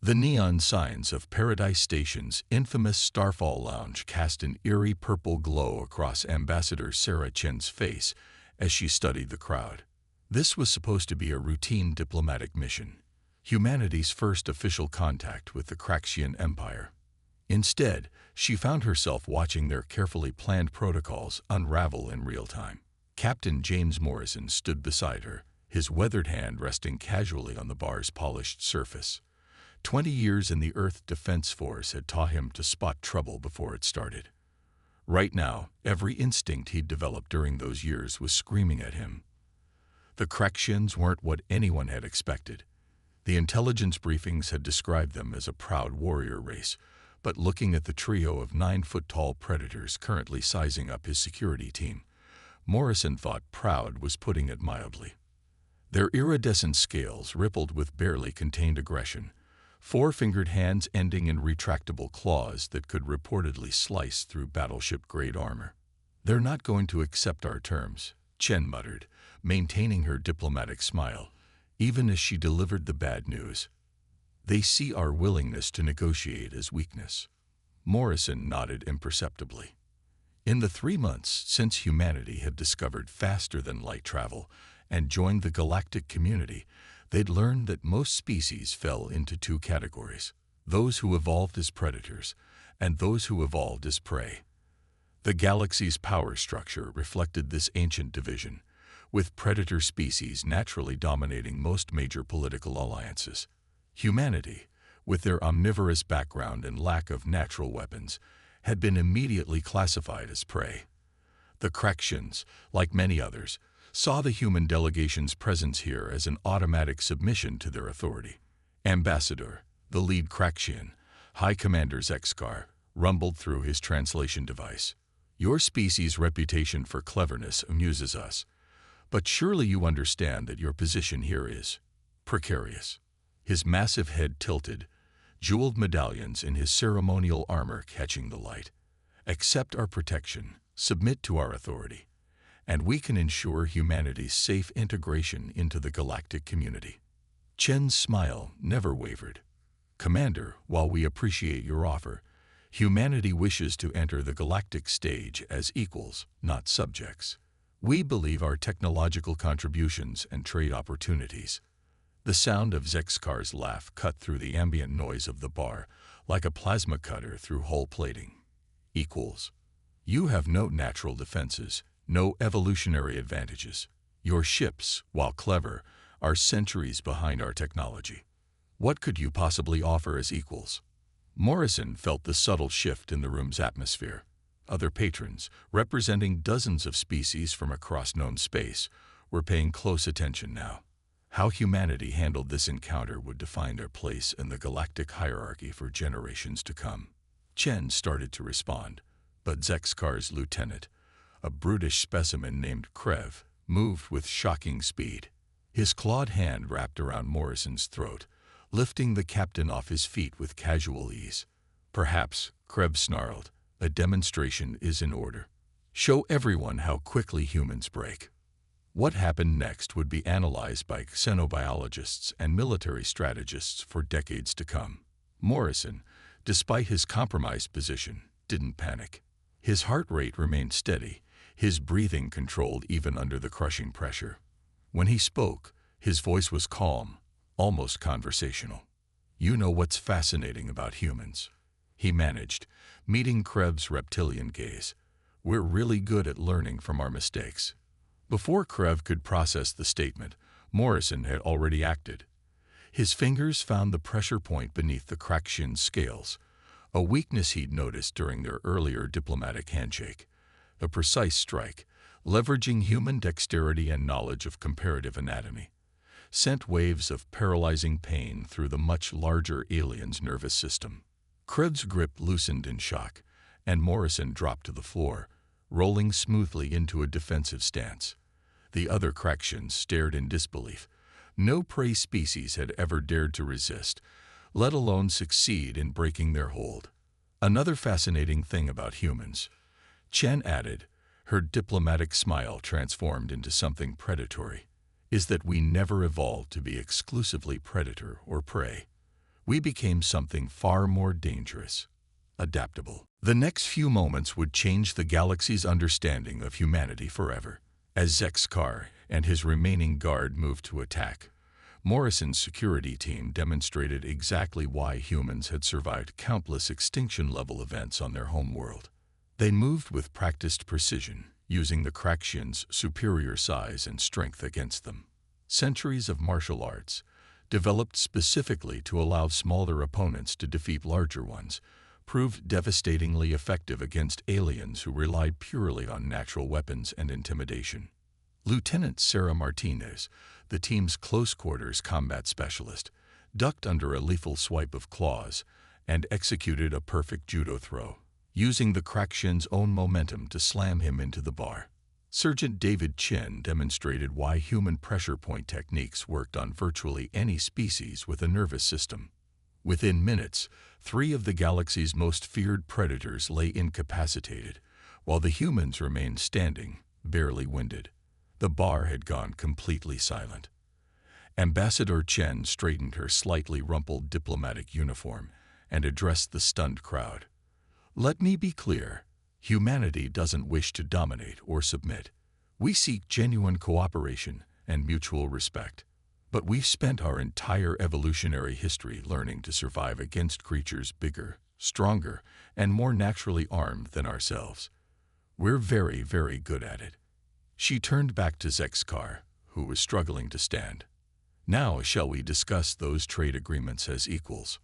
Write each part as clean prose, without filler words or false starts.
The neon signs of Paradise Station's infamous Starfall Lounge cast an eerie purple glow across Ambassador Sarah Chen's face as she studied the crowd. This was supposed to be a routine diplomatic mission, humanity's first official contact with the Craxian Empire. Instead, she found herself watching their carefully planned protocols unravel in real time. Captain James Morrison stood beside her, his weathered hand resting casually on the bar's polished surface. 20 years in the Earth Defense Force had taught him to spot trouble before it started. Right now, every instinct he'd developed during those years was screaming at him. The Craxians weren't what anyone had expected. The intelligence briefings had described them as a proud warrior race, but looking at the trio of 9-foot-tall predators currently sizing up his security team, Morrison thought proud was putting it mildly. Their iridescent scales rippled with barely contained aggression, four-fingered hands ending in retractable claws that could reportedly slice through battleship-grade armor. "They're not going to accept our terms," Chen muttered, maintaining her diplomatic smile, even as she delivered the bad news. "They see our willingness to negotiate as weakness." Morrison nodded imperceptibly. In the 3 months since humanity had discovered faster-than-light travel and joined the galactic community, they'd learned that most species fell into 2 categories: those who evolved as predators and those who evolved as prey. The galaxy's power structure reflected this ancient division, with predator species naturally dominating most major political alliances. Humanity, with their omnivorous background and lack of natural weapons, had been immediately classified as prey. The Craxians, like many others, saw the human delegation's presence here as an automatic submission to their authority. Ambassador, the lead Craxian, High Commander Zexkar, rumbled through his translation device. "Your species' reputation for cleverness amuses us, but surely you understand that your position here is precarious." His massive head tilted, jeweled medallions in his ceremonial armor catching the light. "Accept our protection, submit to our authority, and we can ensure humanity's safe integration into the galactic community." Chen's smile never wavered. "Commander, while we appreciate your offer, humanity wishes to enter the galactic stage as equals, not subjects. We believe our technological contributions and trade opportunities." The sound of Zexkar's laugh cut through the ambient noise of the bar, like a plasma cutter through hull plating. "Equals. You have no natural defenses, no evolutionary advantages. Your ships, while clever, are centuries behind our technology. What could you possibly offer as equals?" Morrison felt the subtle shift in the room's atmosphere. Other patrons, representing dozens of species from across known space, were paying close attention now. How humanity handled this encounter would define their place in the galactic hierarchy for generations to come. Chen started to respond, but Zexkar's lieutenant, a brutish specimen named Krev, moved with shocking speed. His clawed hand wrapped around Morrison's throat, lifting the captain off his feet with casual ease. "Perhaps," Krev snarled, "a demonstration is in order. Show everyone how quickly humans break." What happened next would be analyzed by xenobiologists and military strategists for decades to come. Morrison, despite his compromised position, didn't panic. His heart rate remained steady, his breathing controlled even under the crushing pressure. When he spoke, his voice was calm, almost conversational. "You know what's fascinating about humans," he managed, meeting Kreb's reptilian gaze. "We're really good at learning from our mistakes." Before Krev could process the statement, Morrison had already acted. His fingers found the pressure point beneath the Craxian scales, a weakness he'd noticed during their earlier diplomatic handshake. A precise strike, leveraging human dexterity and knowledge of comparative anatomy, sent waves of paralyzing pain through the much larger alien's nervous system. Krev's grip loosened in shock, and Morrison dropped to the floor, rolling smoothly into a defensive stance. The other Craxians stared in disbelief. No prey species had ever dared to resist, let alone succeed in breaking their hold. "Another fascinating thing about humans," Chen added, her diplomatic smile transformed into something predatory, "is that we never evolved to be exclusively predator or prey. We became something far more dangerous, adaptable. The next few moments would change the galaxy's understanding of humanity forever. As Zexkar and his remaining guard moved to attack, Morrison's security team demonstrated exactly why humans had survived countless extinction-level events on their homeworld. They moved with practiced precision, using the Kraxians' superior size and strength against them. Centuries of martial arts, developed specifically to allow smaller opponents to defeat larger ones, proved devastatingly effective against aliens who relied purely on natural weapons and intimidation. Lieutenant Sarah Martinez, the team's close-quarters combat specialist, ducked under a lethal swipe of claws and executed a perfect judo throw, using the Kraxian's own momentum to slam him into the bar. Sergeant David Chin demonstrated why human pressure point techniques worked on virtually any species with a nervous system. Within minutes, 3 of the galaxy's most feared predators lay incapacitated, while the humans remained standing, barely winded. The bar had gone completely silent. Ambassador Chen straightened her slightly rumpled diplomatic uniform and addressed the stunned crowd. "Let me be clear. Humanity doesn't wish to dominate or submit. We seek genuine cooperation and mutual respect. But we've spent our entire evolutionary history learning to survive against creatures bigger, stronger, and more naturally armed than ourselves. We're very, very good at it." She turned back to Zexkar, who was struggling to stand. "Now shall we discuss those trade agreements as equals?"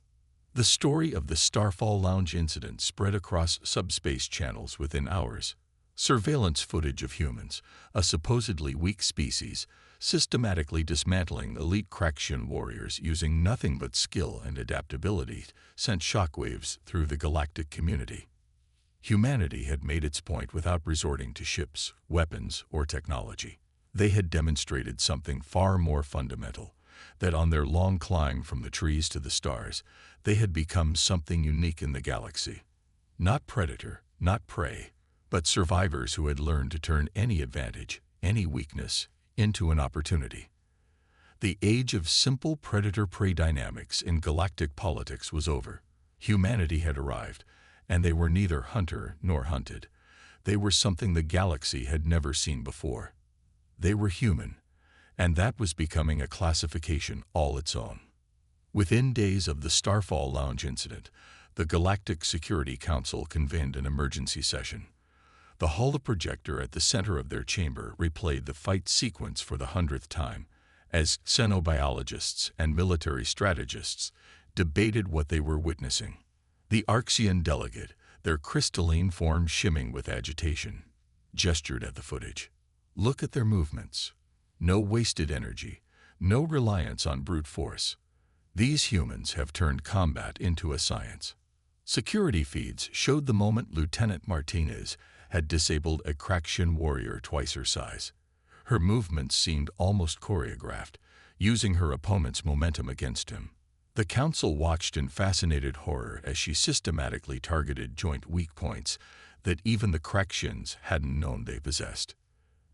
The story of the Starfall Lounge incident spread across subspace channels within hours. Surveillance footage of humans, a supposedly weak species, systematically dismantling elite Kraxian warriors using nothing but skill and adaptability, sent shockwaves through the galactic community. Humanity had made its point without resorting to ships, weapons, or technology. They had demonstrated something far more fundamental, that on their long climb from the trees to the stars, they had become something unique in the galaxy. Not predator, not prey, but survivors who had learned to turn any advantage, any weakness, into an opportunity. The age of simple predator-prey dynamics in galactic politics was over. Humanity had arrived, and they were neither hunter nor hunted. They were something the galaxy had never seen before. They were human, and that was becoming a classification all its own. Within days of the Starfall Lounge incident, the Galactic Security Council convened an emergency session. The holoprojector at the center of their chamber replayed the fight sequence for the 100th time, as xenobiologists and military strategists debated what they were witnessing. The Arxian delegate, their crystalline form shimming with agitation, gestured at the footage. "Look at their movements. No wasted energy, no reliance on brute force. These humans have turned combat into a science." Security feeds showed the moment Lieutenant Martinez had disabled a Kraxian warrior twice her size. Her movements seemed almost choreographed, using her opponent's momentum against him. The council watched in fascinated horror as she systematically targeted joint weak points that even the Kraxians hadn't known they possessed.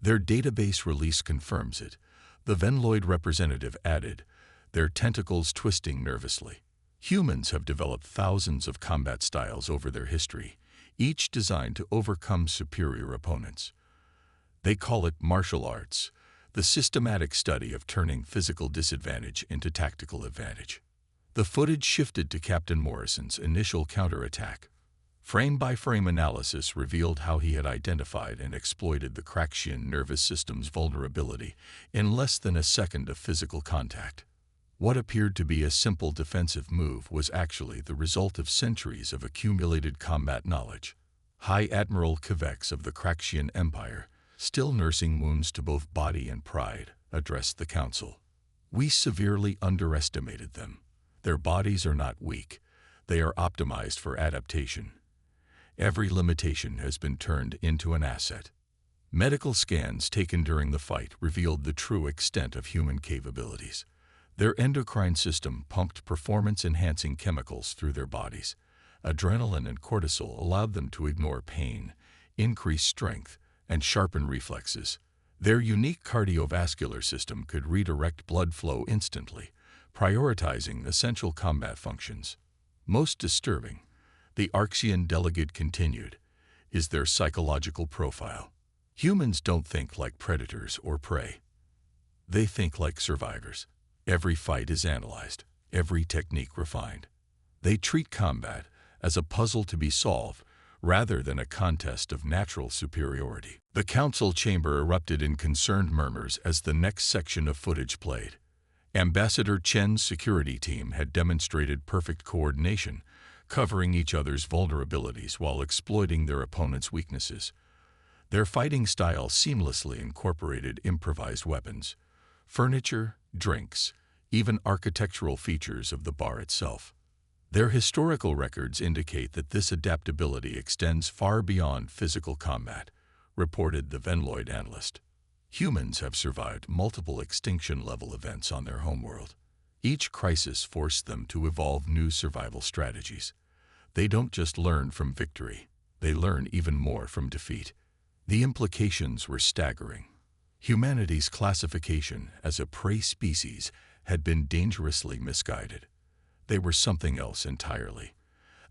"Their database release confirms it," the Venloid representative added, their tentacles twisting nervously. "Humans have developed thousands of combat styles over their history, each designed to overcome superior opponents. They call it martial arts, the systematic study of turning physical disadvantage into tactical advantage." The footage shifted to Captain Morrison's initial counterattack. Frame-by-frame analysis revealed how he had identified and exploited the Kraxian nervous system's vulnerability in less than a second of physical contact. What appeared to be a simple defensive move was actually the result of centuries of accumulated combat knowledge. High Admiral Kvex of the Kraxian Empire, still nursing wounds to both body and pride, addressed the council. "We severely underestimated them. Their bodies are not weak. They are optimized for adaptation. Every limitation has been turned into an asset." Medical scans taken during the fight revealed the true extent of human capabilities. Their endocrine system pumped performance-enhancing chemicals through their bodies. Adrenaline and cortisol allowed them to ignore pain, increase strength, and sharpen reflexes. Their unique cardiovascular system could redirect blood flow instantly, prioritizing essential combat functions. Most disturbing, the Arxian delegate continued, is their psychological profile. Humans don't think like predators or prey. They think like survivors. Every fight is analyzed, every technique refined. They treat combat as a puzzle to be solved rather than a contest of natural superiority. The council chamber erupted in concerned murmurs as the next section of footage played. Ambassador Chen's security team had demonstrated perfect coordination, covering each other's vulnerabilities while exploiting their opponent's weaknesses. Their fighting style seamlessly incorporated improvised weapons, furniture, drinks, even architectural features of the bar itself. Their historical records indicate that this adaptability extends far beyond physical combat, reported the Venloid analyst. Humans have survived multiple extinction-level events on their homeworld. Each crisis forced them to evolve new survival strategies. They don't just learn from victory, they learn even more from defeat. The implications were staggering. Humanity's classification as a prey species had been dangerously misguided. They were something else entirely.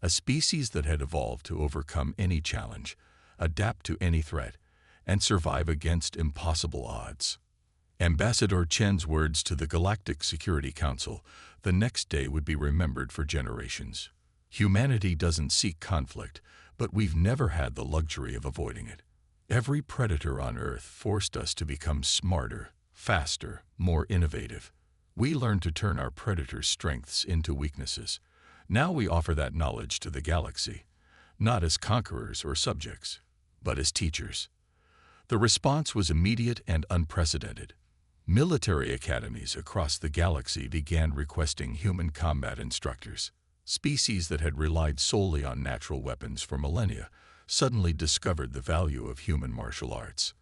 A species that had evolved to overcome any challenge, adapt to any threat, and survive against impossible odds. Ambassador Chen's words to the Galactic Security Council the next day would be remembered for generations. Humanity doesn't seek conflict, but we've never had the luxury of avoiding it. Every predator on Earth forced us to become smarter, faster, more innovative. We learned to turn our predators' strengths into weaknesses. Now we offer that knowledge to the galaxy, not as conquerors or subjects, but as teachers. The response was immediate and unprecedented. Military academies across the galaxy began requesting human combat instructors. Species that had relied solely on natural weapons for millennia suddenly discovered the value of human martial arts.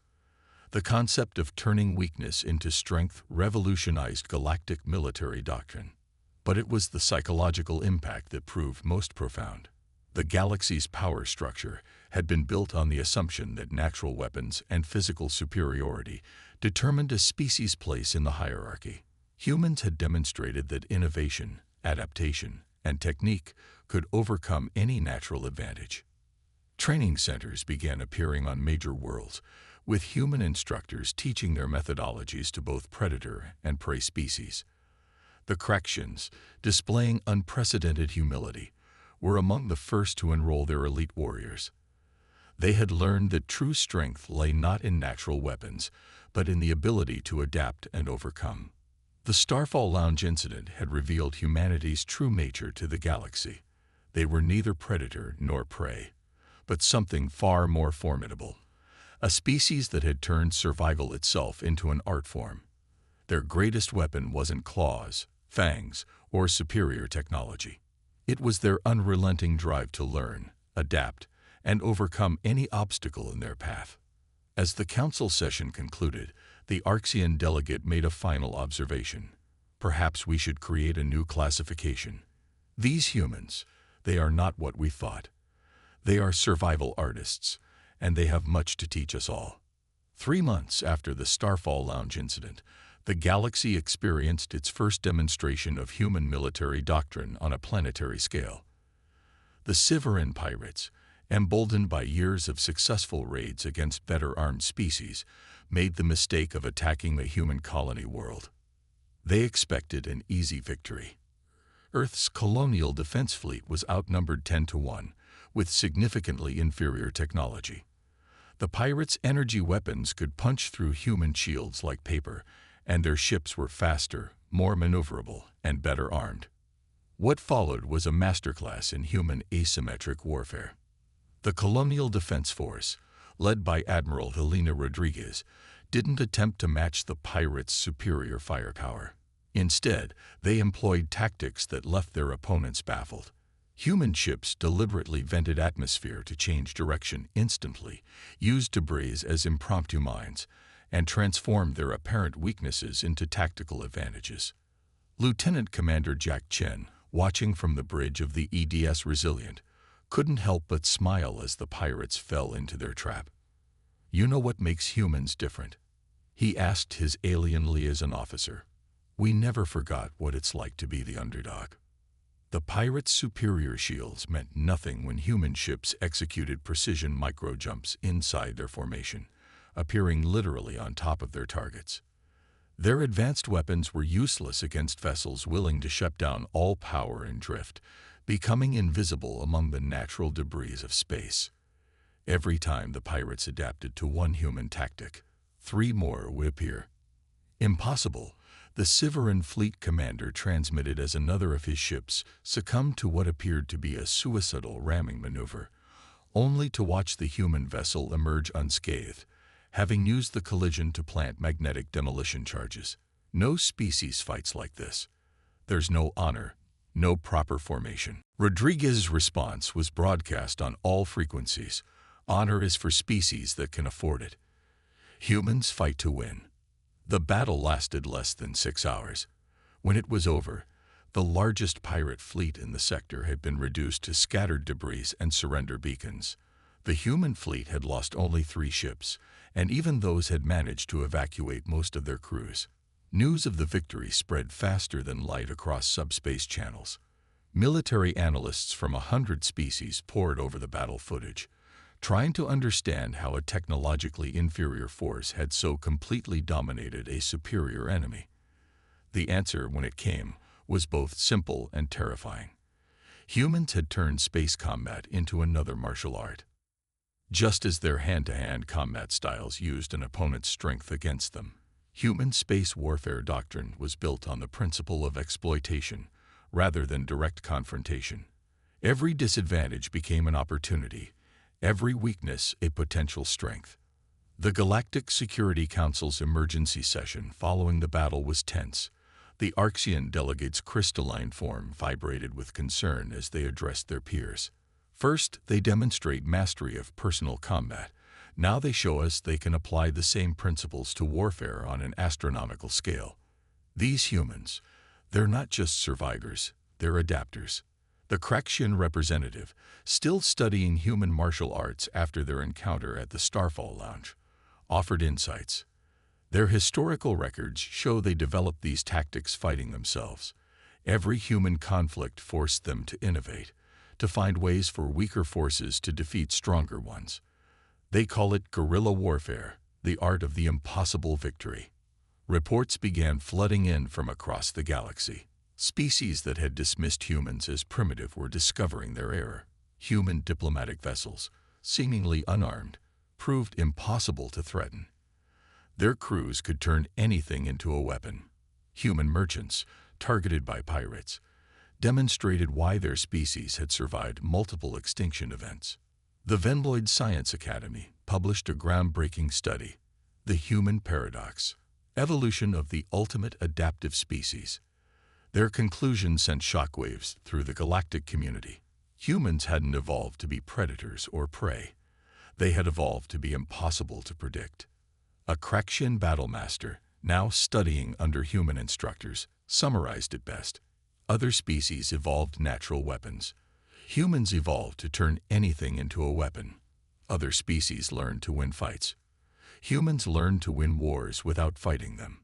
The concept of turning weakness into strength revolutionized galactic military doctrine. But it was the psychological impact that proved most profound. The galaxy's power structure had been built on the assumption that natural weapons and physical superiority determined a species' place in the hierarchy. Humans had demonstrated that innovation, adaptation, and technique could overcome any natural advantage. Training centers began appearing on major worlds, with human instructors teaching their methodologies to both predator and prey species. The Kraxians, displaying unprecedented humility, were among the first to enroll their elite warriors. They had learned that true strength lay not in natural weapons, but in the ability to adapt and overcome. The Starfall Lounge incident had revealed humanity's true nature to the galaxy. They were neither predator nor prey, but something far more formidable. A species that had turned survival itself into an art form. Their greatest weapon wasn't claws, fangs, or superior technology. It was their unrelenting drive to learn, adapt, and overcome any obstacle in their path. As the council session concluded, the Arxian delegate made a final observation. Perhaps we should create a new classification. These humans, they are not what we thought. They are survival artists, and they have much to teach us all. 3 months after the Starfall Lounge incident, the galaxy experienced its first demonstration of human military doctrine on a planetary scale. The Siveran pirates, emboldened by years of successful raids against better-armed species, made the mistake of attacking the human colony world. They expected an easy victory. Earth's colonial defense fleet was outnumbered 10-1, with significantly inferior technology. The pirates' energy weapons could punch through human shields like paper, and their ships were faster, more maneuverable, and better armed. What followed was a masterclass in human asymmetric warfare. The Colonial Defense Force, led by Admiral Helena Rodriguez, didn't attempt to match the pirates' superior firepower. Instead, they employed tactics that left their opponents baffled. Human ships deliberately vented atmosphere to change direction instantly, used debris as impromptu mines, and transformed their apparent weaknesses into tactical advantages. Lieutenant Commander Jack Chen, watching from the bridge of the EDS Resilient, couldn't help but smile as the pirates fell into their trap. "You know what makes humans different?" he asked his alien liaison officer. We never forgot what it's like to be the underdog. The pirates' superior shields meant nothing when human ships executed precision micro-jumps inside their formation, appearing literally on top of their targets. Their advanced weapons were useless against vessels willing to shut down all power and drift, becoming invisible among the natural debris of space. Every time the pirates adapted to one human tactic, 3 more would appear. Impossible. The Siveran fleet commander transmitted as another of his ships succumbed to what appeared to be a suicidal ramming maneuver, only to watch the human vessel emerge unscathed, having used the collision to plant magnetic demolition charges. No species fights like this. There's no honor, no proper formation. Rodriguez's response was broadcast on all frequencies. Honor is for species that can afford it. Humans fight to win. The battle lasted less than 6 hours. When it was over, the largest pirate fleet in the sector had been reduced to scattered debris and surrender beacons. The human fleet had lost only 3 ships, and even those had managed to evacuate most of their crews. News of the victory spread faster than light across subspace channels. Military analysts from 100 species pored over the battle footage, trying to understand how a technologically inferior force had so completely dominated a superior enemy. The answer, when it came, was both simple and terrifying. Humans had turned space combat into another martial art. Just as their hand-to-hand combat styles used an opponent's strength against them, human space warfare doctrine was built on the principle of exploitation rather than direct confrontation. Every disadvantage became an opportunity, every weakness a potential strength. The Galactic Security Council's emergency session following the battle was tense. The Arxian delegates' crystalline form vibrated with concern as they addressed their peers. First, they demonstrate mastery of personal combat. Now they show us they can apply the same principles to warfare on an astronomical scale. These humans, they're not just survivors, they're adapters. The Kraxian representative, still studying human martial arts after their encounter at the Starfall Lounge, offered insights. Their historical records show they developed these tactics fighting themselves. Every human conflict forced them to innovate, to find ways for weaker forces to defeat stronger ones. They call it guerrilla warfare, the art of the impossible victory. Reports began flooding in from across the galaxy. Species that had dismissed humans as primitive were discovering their error. Human diplomatic vessels, seemingly unarmed, proved impossible to threaten. Their crews could turn anything into a weapon. Human merchants, targeted by pirates, demonstrated why their species had survived multiple extinction events. The Venloid Science Academy published a groundbreaking study, The Human Paradox, Evolution of the Ultimate Adaptive Species. Their conclusion sent shockwaves through the galactic community. Humans hadn't evolved to be predators or prey. They had evolved to be impossible to predict. A Kraxian battlemaster, now studying under human instructors, summarized it best. Other species evolved natural weapons. Humans evolved to turn anything into a weapon. Other species learned to win fights. Humans learned to win wars without fighting them.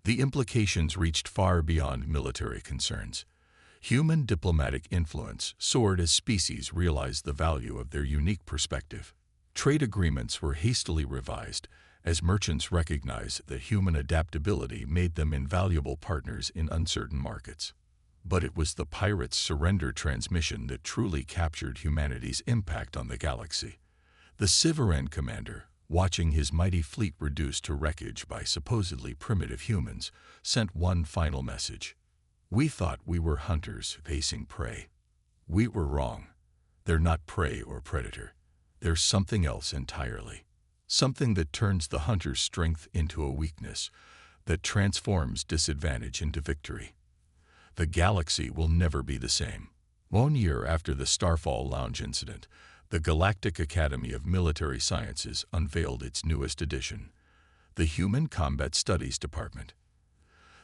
The implications reached far beyond military concerns. Human diplomatic influence soared as species realized the value of their unique perspective. Trade agreements were hastily revised as merchants recognized that human adaptability made them invaluable partners in uncertain markets. But it was the pirates' surrender transmission that truly captured humanity's impact on the galaxy. The Siveran commander, watching his mighty fleet reduced to wreckage by supposedly primitive humans, sent one final message. We thought we were hunters facing prey. We were wrong. They're not prey or predator. They're something else entirely. Something that turns the hunter's strength into a weakness, that transforms disadvantage into victory. The galaxy will never be the same. 1 year after the Starfall Lounge incident, the Galactic Academy of Military Sciences unveiled its newest edition, the Human Combat Studies Department.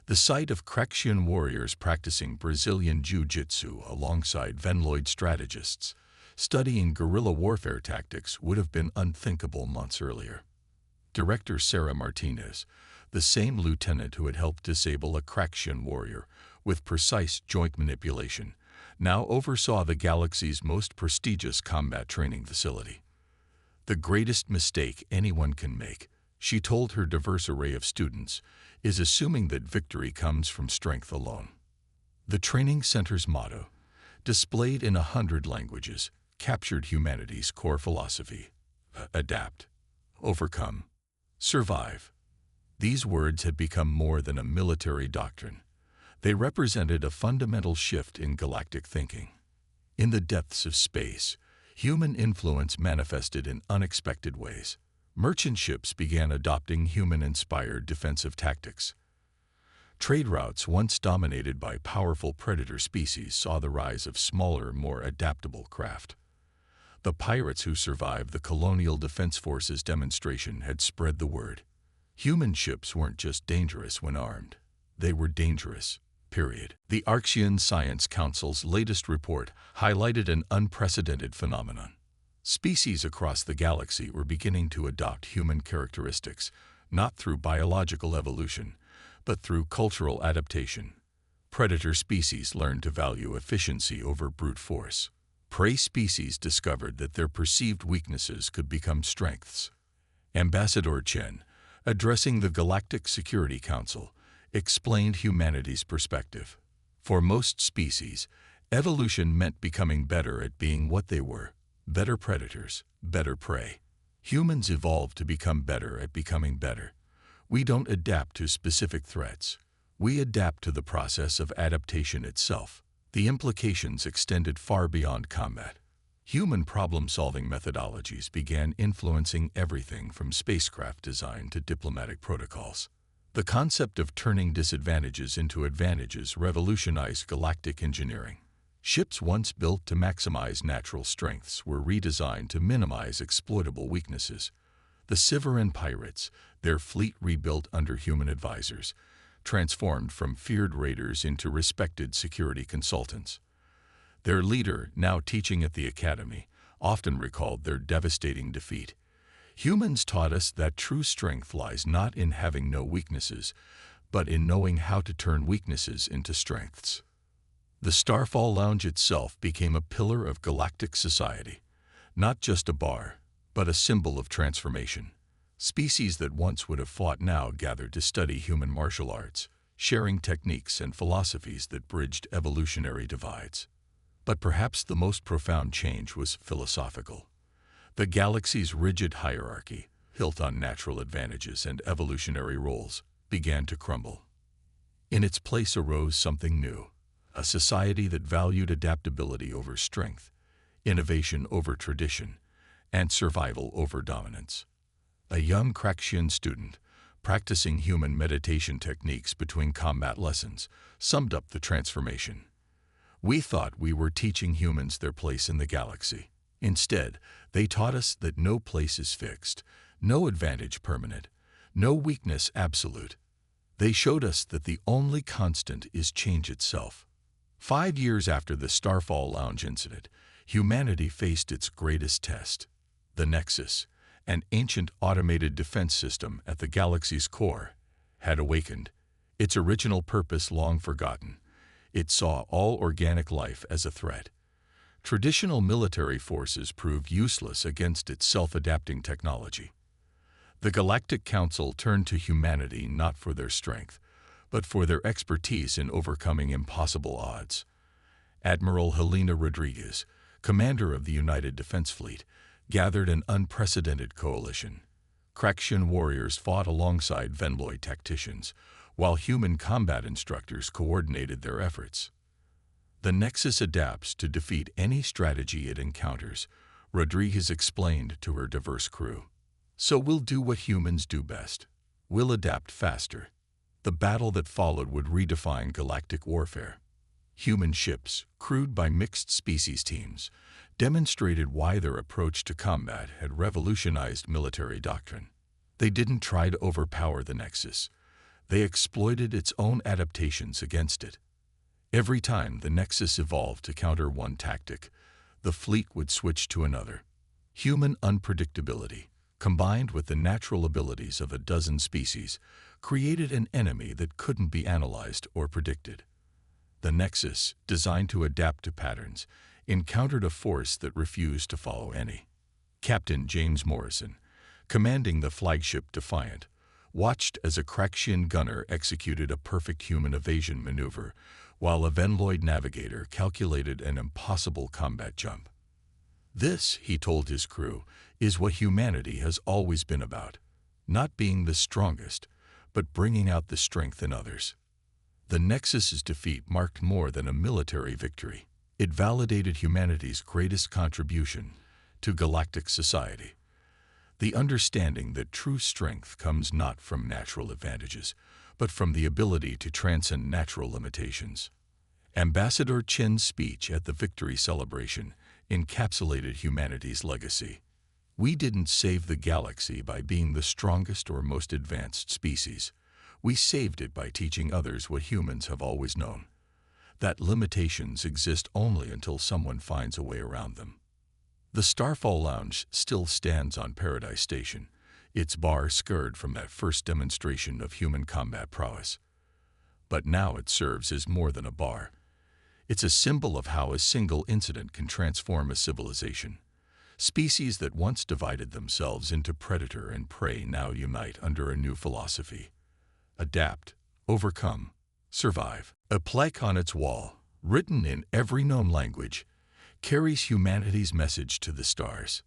The sight of Kraxian warriors practicing Brazilian Jiu-Jitsu alongside Venloid strategists, studying guerrilla warfare tactics would have been unthinkable months earlier. Director Sarah Martinez, the same lieutenant who had helped disable a Craxian warrior with precise joint manipulation, now oversaw the galaxy's most prestigious combat training facility. The greatest mistake anyone can make, she told her diverse array of students, is assuming that victory comes from strength alone. The training center's motto, displayed in 100 languages, captured humanity's core philosophy: adapt, overcome, survive. These words had become more than a military doctrine. They represented a fundamental shift in galactic thinking. In the depths of space, human influence manifested in unexpected ways. Merchant ships began adopting human-inspired defensive tactics. Trade routes once dominated by powerful predator species saw the rise of smaller, more adaptable craft. The pirates who survived the Colonial Defense Force's demonstration had spread the word. Human ships weren't just dangerous when armed. They were dangerous, period. The Archean Science Council's latest report highlighted an unprecedented phenomenon. Species across the galaxy were beginning to adopt human characteristics, not through biological evolution, but through cultural adaptation. Predator species learned to value efficiency over brute force. Prey species discovered that their perceived weaknesses could become strengths. Ambassador Chen, addressing the Galactic Security Council, explained humanity's perspective. For most species, evolution meant becoming better at being what they were: better predators, better prey. Humans evolved to become better at becoming better. We don't adapt to specific threats. We adapt to the process of adaptation itself. The implications extended far beyond combat. Human problem-solving methodologies began influencing everything from spacecraft design to diplomatic protocols. The concept of turning disadvantages into advantages revolutionized galactic engineering. Ships once built to maximize natural strengths were redesigned to minimize exploitable weaknesses. The Sivaran pirates, their fleet rebuilt under human advisors, transformed from feared raiders into respected security consultants. Their leader, now teaching at the academy, often recalled their devastating defeat. Humans taught us that true strength lies not in having no weaknesses, but in knowing how to turn weaknesses into strengths. The Starfall Lounge itself became a pillar of galactic society, not just a bar, but a symbol of transformation. Species that once would have fought now gathered to study human martial arts, sharing techniques and philosophies that bridged evolutionary divides. But perhaps the most profound change was philosophical. The galaxy's rigid hierarchy, built on natural advantages and evolutionary roles, began to crumble. In its place arose something new, a society that valued adaptability over strength, innovation over tradition, and survival over dominance. A young Craxian student, practicing human meditation techniques between combat lessons, summed up the transformation. We thought we were teaching humans their place in the galaxy. Instead, they taught us that no place is fixed, no advantage permanent, no weakness absolute. They showed us that the only constant is change itself. 5 years after the Starfall Lounge incident, humanity faced its greatest test. The Nexus, an ancient automated defense system at the galaxy's core, had awakened, its original purpose long forgotten. It saw all organic life as a threat. Traditional military forces proved useless against its self-adapting technology. The Galactic Council turned to humanity not for their strength, but for their expertise in overcoming impossible odds. Admiral Helena Rodriguez, commander of the United Defense Fleet, gathered an unprecedented coalition. Craxian warriors fought alongside Venloid tacticians, while human combat instructors coordinated their efforts. The Nexus adapts to defeat any strategy it encounters, Rodriguez explained to her diverse crew. So we'll do what humans do best. We'll adapt faster. The battle that followed would redefine galactic warfare. Human ships, crewed by mixed species teams, demonstrated why their approach to combat had revolutionized military doctrine. They didn't try to overpower the Nexus. They exploited its own adaptations against it. Every time the Nexus evolved to counter one tactic, the fleet would switch to another. Human unpredictability, combined with the natural abilities of a dozen species, created an enemy that couldn't be analyzed or predicted. The Nexus, designed to adapt to patterns, encountered a force that refused to follow any. Captain James Morrison, commanding the flagship Defiant, watched as a Crackshin gunner executed a perfect human evasion maneuver, while a Venloid navigator calculated an impossible combat jump. This, he told his crew, is what humanity has always been about, not being the strongest, but bringing out the strength in others. The Nexus's defeat marked more than a military victory. It validated humanity's greatest contribution to galactic society. The understanding that true strength comes not from natural advantages, but from the ability to transcend natural limitations. Ambassador Chen's speech at the victory celebration encapsulated humanity's legacy. We didn't save the galaxy by being the strongest or most advanced species. We saved it by teaching others what humans have always known, that limitations exist only until someone finds a way around them. The Starfall Lounge still stands on Paradise Station, its bar scarred from that first demonstration of human combat prowess. But now it serves as more than a bar. It's a symbol of how a single incident can transform a civilization. Species that once divided themselves into predator and prey now unite under a new philosophy. Adapt, overcome, survive. A plaque on its wall, written in every known language, carries humanity's message to the stars.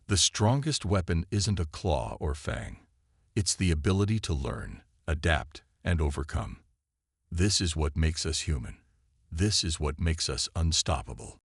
The strongest weapon isn't a claw or fang. It's the ability to learn, adapt, and overcome. This is what makes us human. This is what makes us unstoppable.